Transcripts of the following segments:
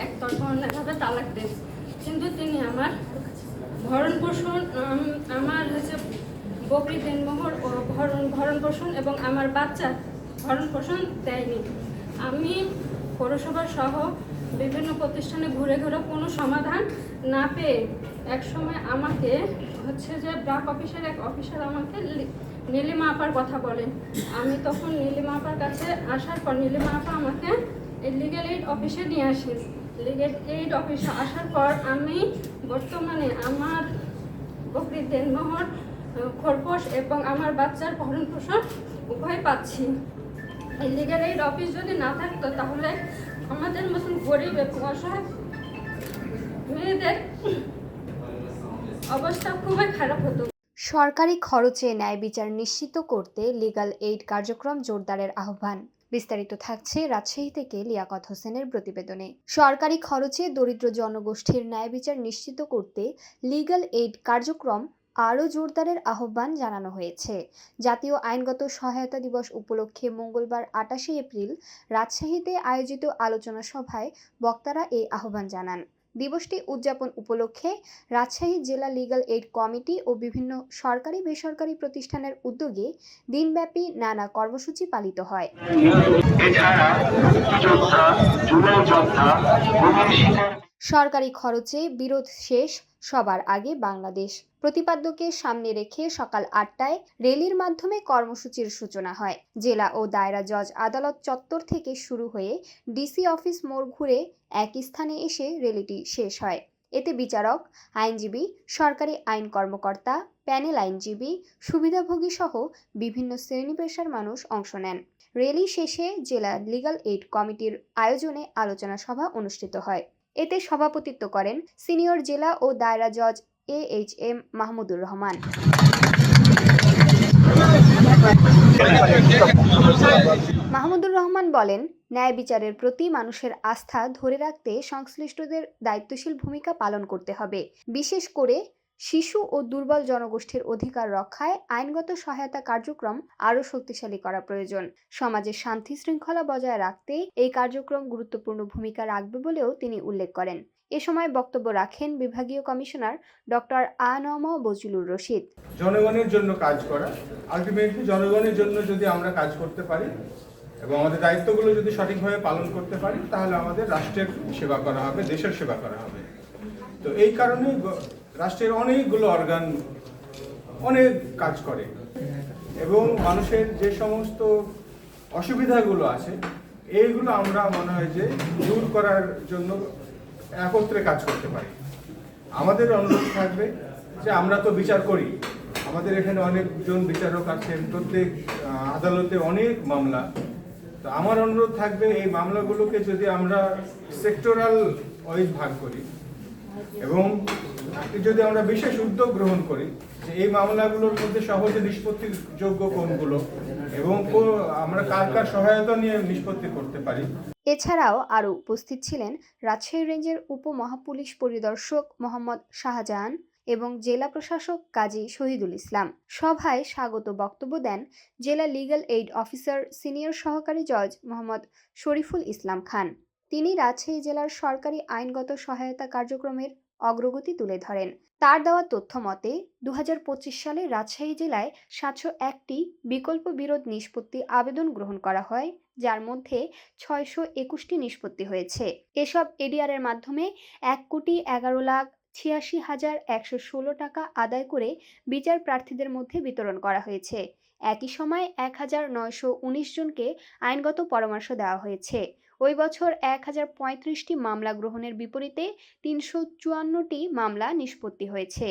একতরফা অন্যায়ভাবে তালাক দেন, কিন্তু তিনি আমার ভরণ পোষণ, আমার বকরি দেনমোহর ও ভরণ পোষণ এবং আমার বাচ্চার ভরণ পোষণ দেয়নি। আমি পৌরসভা সহ বিভিন্ন প্রতিষ্ঠানে ঘুরে ঘুরে কোনো সমাধান না পেয়ে একসময় আমাকে ব্লক অফিসের এক অফিসার আমাকে নীলিমা আপার কথা বলেন। আমি তখন নীলিমা আপার কাছে আসার পর নীলিমা আপা আমাকে লিগ্যাল এইড অফিসে নিয়ে আসেন। লিগ্যাল এইড অফিসে আসার পর আমি বর্তমানে আমার বকরি দেনমোহর, খরপোশ এবং আমার বাচ্চার ভরণ পোষণ উভয় পাচ্ছি। এই লিগ্যাল এইড অফিস যদি না থাকতো তাহলে আমাদের মতন গরিব এবং অসহায় মেয়েদের অবস্থা খুবই খারাপ হতো। সরকারি খরচে ন্যায় বিচার নিশ্চিত করতে লিগ্যাল এইড কার্যক্রম জোরদারের আহ্বান। বিস্তারিত থাকছে রাজশাহী থেকে লিয়াকত হোসেনের প্রতিবেদনে। সরকারি খরচে দরিদ্র জনগোষ্ঠীর ন্যায় বিচার নিশ্চিত করতে লিগ্যাল এইড কার্যক্রম আরও জোরদারের আহ্বান জানানো হয়েছে। জাতীয় আইনগত সহায়তা দিবস উপলক্ষে মঙ্গলবার 28শে এপ্রিল রাজশাহীতে আয়োজিত আলোচনা সভায় বক্তারা এই আহ্বান জানান। দিবসটি উদযাপন উপলক্ষে রাজশাহী জেলা লিগ্যাল এইড কমিটি ও বিভিন্ন সরকারি বেসরকারি প্রতিষ্ঠানের উদ্যোগে দিনব্যাপী নানা কর্মসূচি পালিত হয়। সরকারি খরচে বিরোধ শেষ, সবার আগে বাংলাদেশ প্রতিপাদ্যকে সামনে রেখে সকাল 8টায় র্যালির মাধ্যমে কর্মসূচির সূচনা হয়। জেলা ও দায়রা জজ আদালত চত্বর থেকে শুরু হয়ে ডিসি অফিস মোড় ঘুরে একই স্থানে এসে র্যালিটি শেষ হয়। এতে বিচারক, আইনজীবী, সরকারি আইন কর্মকর্তা, প্যানেল আইনজীবী, সুবিধাভোগী সহ বিভিন্ন শ্রেণী পেশার মানুষ অংশ নেন। র্যালি শেষে জেলা লিগ্যাল এইড কমিটির আয়োজনে আলোচনা সভা অনুষ্ঠিত হয়। এতে সভাপতিত্ব করেন সিনিয়র জেলা ও দায়রা জজ AHM মাহমুদুর রহমান। মাহমুদুর রহমান বলেন, ন্যায় বিচারের প্রতি মানুষের আস্থা ধরে রাখতে সংশ্লিষ্টদের দায়িত্বশীল ভূমিকা পালন করতে হবে। বিশেষ করে শিশু ও দুর্বল জনগোষ্ঠীর অধিকার রক্ষায় আইনগত সহায়তা কার্যক্রম আরও শক্তিশালী করা প্রয়োজন। সমাজের শান্তি শৃঙ্খলা বজায় রাখতে এই কার্যক্রম গুরুত্বপূর্ণ ভূমিকা রাখবে বলেও তিনি উল্লেখ করেন। এ সময় বক্তব্য রাখেন বিভাগীয় কমিশনার ডক্টর আ.ন.ম বজলুর রশিদ। জনগণের জন্য কাজ করা, আলটিমেটলি জনগণের জন্য যদি আমরা কাজ করতে পারি এবং আমাদের দায়িত্বগুলো যদি সঠিকভাবে পালন করতে পারি, তাহলে আমাদের রাষ্ট্রের সেবা করা হবে, দেশের সেবা করা হবে। তো এই কারণে রাষ্ট্রের অনেকগুলো অর্গান অনেক কাজ করে এবং মানুষের যে সমস্ত অসুবিধাগুলো আছে এইগুলো আমরা মনে হয় যে দূর করার জন্য একত্রে কাজ করতে পারি। আমাদের অনুরোধ থাকবে যে আমরা তো বিচার করি, আমাদের এখানে অনেকজন বিচারক আছেন, প্রত্যেক আদালতে অনেক মামলা। তো আমার অনুরোধ থাকবে এই মামলাগুলোকে যদি আমরা সেক্টরাল ওয়াইজ ভাগ করি এবং যদি আমরা বিশেষ উদ্যোগ গ্রহণ করি যে এই মামলাগুলোর মধ্যে সহজে নিষ্পত্তির যোগ্য কোনগুলো এবং আমরা কার কার সহায়তা নিয়ে নিষ্পত্তি করতে পারি। এছাড়াও আরও উপস্থিত ছিলেন রাজশাহী রেঞ্জের উপমহাপুলিশ পরিদর্শক মোহাম্মদ শাহজাহান এবং জেলা প্রশাসক কাজী শহীদুল ইসলাম। সভায় স্বাগত বক্তব্য দেন জেলা লিগ্যাল এইড অফিসার সিনিয়র সহকারী জজ মোহাম্মদ শরীফুল ইসলাম খান। তিনি রাজশাহী জেলার সরকারি আইনগত সহায়তা কার্যক্রমের অগ্রগতি তুলে ধরেন। তার দেওয়া তথ্য মতে 2025 সালে রাজশাহী জেলায় 701টি বিকল্প বিরোধ নিষ্পত্তি আবেদন গ্রহণ করা হয়, যার মধ্যে 621টি নিষ্পত্তি হয়েছে। এসব এডিআরের মাধ্যমে 1,11,86,116 টাকা আদায় করে বিচার প্রার্থীদের মধ্যে বিতরণ করা হয়েছে। একই সময় 1,919 জনকে আইনগত পরামর্শ দেওয়া হয়েছে। ওই বছর 1,035টি মামলা গ্রহণের বিপরীতে 354টি মামলা নিষ্পত্তি হয়েছে।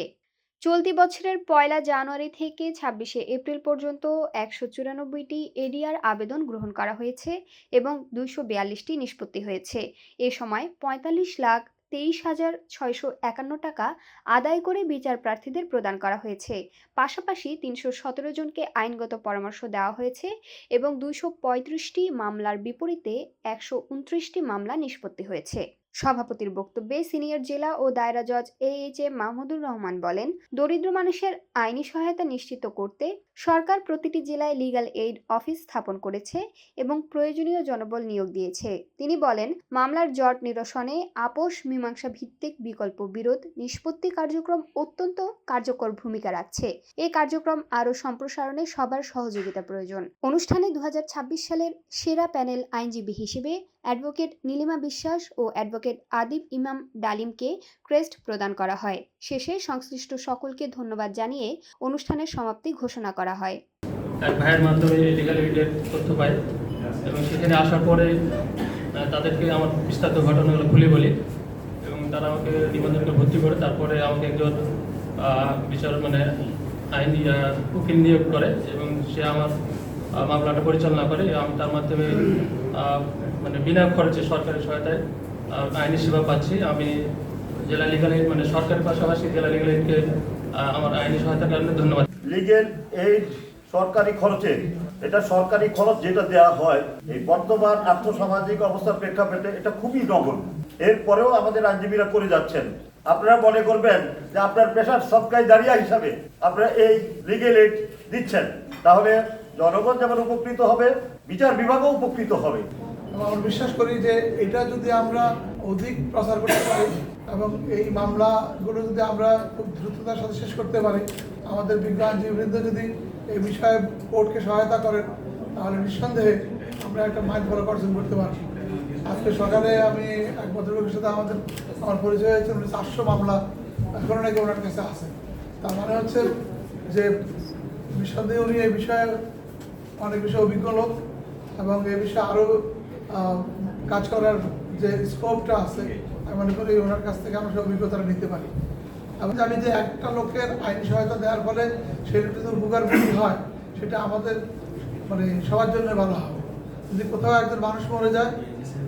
চলতি বছরের 1 জানুয়ারি থেকে 26শে এপ্রিল পর্যন্ত 194টি এডিআর আবেদন গ্রহণ করা হয়েছে এবং 242টি নিষ্পত্তি হয়েছে। এ সময় 45,23,651 টাকা আদায় করে বিচার প্রার্থীদের প্রদান করা হয়েছে। পাশাপাশি 317 জনকে আইনগত পরামর্শ দেওয়া হয়েছে এবং 235টি মামলার বিপরীতে 129টি মামলা নিষ্পত্তি হয়েছে। সভাপতির বক্তব্যে সিনিয়র জেলা ও দায়রা জজ AHM মাহমুদুর রহমান বলেন, দরিদ্র মানুষের আইনি সহায়তা নিশ্চিত করতে সরকার প্রতিটি জেলায় লিগ্যাল এইড অফিস স্থাপন করেছে এবং প্রয়োজনীয় জনবল নিয়োগ দিয়েছে। তিনি বলেন, মামলার জট নিরসনে আপোষ মীমাংসা ভিত্তিক বিকল্প বিরোধ নিষ্পত্তি কার্যক্রম অত্যন্ত কার্যকর ভূমিকা রাখছে। এই কার্যক্রম আরও সম্প্রসারণে সবার সহযোগিতা প্রয়োজন। অনুষ্ঠানে 2026 সালের সেরা প্যানেল আইনজীবী হিসেবে অ্যাডভোকেট নীলিমা বিশ্বাস ও অ্যাডভোকেট আদিব ইমাম ডালিমকে ক্রেস্ট প্রদান করা হয়। শেষে সংশ্লিষ্ট সকলকে ধন্যবাদ জানিয়ে অনুষ্ঠানের সমাপ্তি ঘোষণা করা হয়। এক ভাইয়ের মাধ্যমে লিগ্যাল এইডের তথ্য পাই এবং সেখানে আসার পরে তাদেরকে আমার বিস্তারিত ঘটনাগুলো খুলে বলি এবং তারা আমাকে নিবন্ধনকে ভর্তি করে তারপরে আমাকে একজন আইনি উকিল নিয়োগ করে এবং সে আমার মামলাটা পরিচালনা করে। আমি তার মাধ্যমে বিনা খরচে সরকারি সহায়তায় আইনি সেবা পাচ্ছি। আমি জেলা লিগ্যাল এইড সরকারের পাশাপাশি জেলা লিগ্যাল এইডকে আমার আইনি সহায়তার কারণে ধন্যবাদ। লিগ্যাল এইড সরকারি খরচে, এটা সরকারি খরচ যেটা দেওয়া হয় এই বর্তমান আর্থসামাজিক অবস্থার প্রেক্ষাপটে এটা খুবই নগণ্য। এরপরেও আমাদের আইনজীবীরা করে যাচ্ছেন। আপনারা মনে করবেন যে আপনার পেশার সবকাই দাঁড়িয়ে হিসাবে আপনারা এই লিগ্যাল এইড দিচ্ছেন, তাহলে জনগণ যেমন উপকৃত হবে, বিচার বিভাগও উপকৃত হবে। আমরা বিশ্বাস করি যে এটা যদি আমরা অধিক প্রচার করতে পারি এবং এই মামলাগুলো যদি আমরা খুব দ্রুততার সাথে শেষ করতে পারি, আমাদের বিজ্ঞ আইনজীবীবৃন্দ যদি এই বিষয়ে কোর্টকে সহায়তা করেন, তাহলে নিঃসন্দেহে আমরা একটা মাইল ফলো অর্জন করতে পারি। আজকে সকালে আমি এক ভদ্রলোকের সাথে আমার পরিচয় হয়েছে, 400 মামলা এখনো নাকি ওনার কাছে আছে। তার মানে হচ্ছে যে নিঃসন্দেহে উনি এই বিষয়ে অনেক বিষয়ে অভিজ্ঞ লোক এবং এই বিষয়ে আরও কাজ করার যে স্কোপটা আছে, আমি মনে করি ওনার কাছ থেকে আমরা সেই অভিজ্ঞতাটা নিতে পারি। আমি জানি যে একটা লোকের আইনি সহায়তা দেওয়ার ফলে সে যদি উপকারভোগী হয়, সেটা আমাদের সবার জন্য ভালো হবে। যদি কোথাও একজন মানুষ মরে যায়,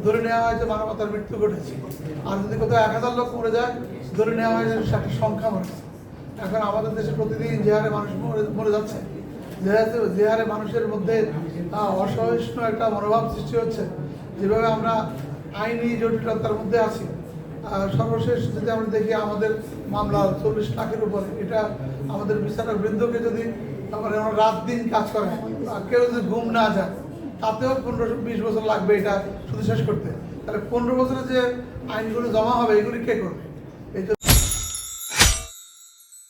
ধরে নেওয়া হয় যে মানবতার মৃত্যু ঘটেছে, আর যদি কোথাও 1000 লোক মরে যায়, ধরে নেওয়া হয় যে একটা সংখ্যা মরেছে। এখন আমাদের দেশে প্রতিদিন যে হারে মানুষ মরে যাচ্ছে, যে হারে মানুষের মধ্যে অসহিষ্ণু একটা মনোভাব সৃষ্টি হচ্ছে, যেভাবে আমরা আইনি জটিলতার মধ্যে আছি, সর্বশেষ যদি আমরা দেখি আমাদের মামলা 40 লাখের উপরে, এটা আমাদের বিচারক বৃন্দকে যদি আমরা রাত দিন কাজ করে, কেউ যদি ঘুম না যায়, তাতেও 15-20 বছর লাগবে এটা শুধু শেষ করতে। তাহলে 15 বছরে যে আইনগুলো জমা হবে, এগুলি কে করবে? এই